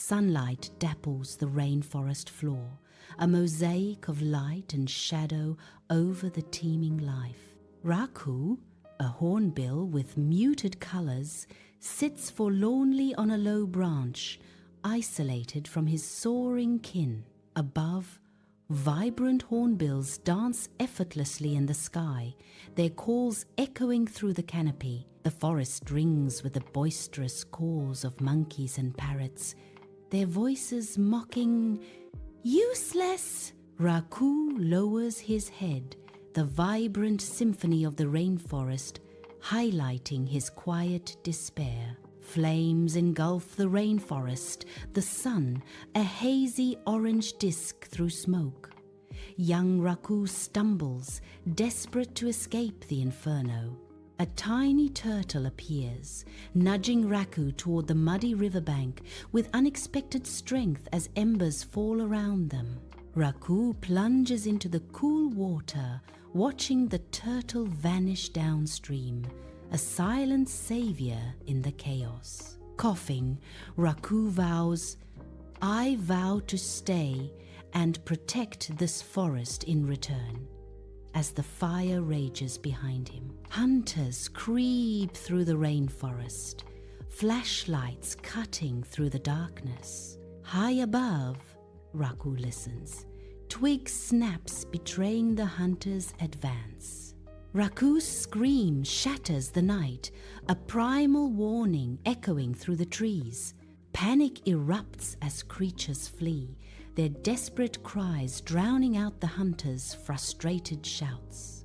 Sunlight dapples the rainforest floor, a mosaic of light and shadow over the teeming life. Raku, a hornbill with muted colors, sits forlornly on a low branch, isolated from his soaring kin. Above, vibrant hornbills dance effortlessly in the sky, their calls echoing through the canopy. The forest rings with the boisterous calls of monkeys and parrots, their voices mocking, "Useless!" Raku lowers his head, the vibrant symphony of the rainforest highlighting his quiet despair. Flames engulf the rainforest, the sun, a hazy orange disk through smoke. Young Raku stumbles, desperate to escape the inferno. A tiny turtle appears, nudging Raku toward the muddy riverbank with unexpected strength as embers fall around them. Raku plunges into the cool water, watching the turtle vanish downstream, a silent savior in the chaos. Coughing, Raku vows, "I vow to stay and protect this forest in return." As the fire rages behind him, hunters creep through the rainforest, flashlights cutting through the darkness. High above, Raku listens. Twig snaps betraying the hunter's advance. Raku's scream shatters the night, a primal warning echoing through the trees. Panic erupts as creatures flee, their desperate cries drowning out the hunter's frustrated shouts.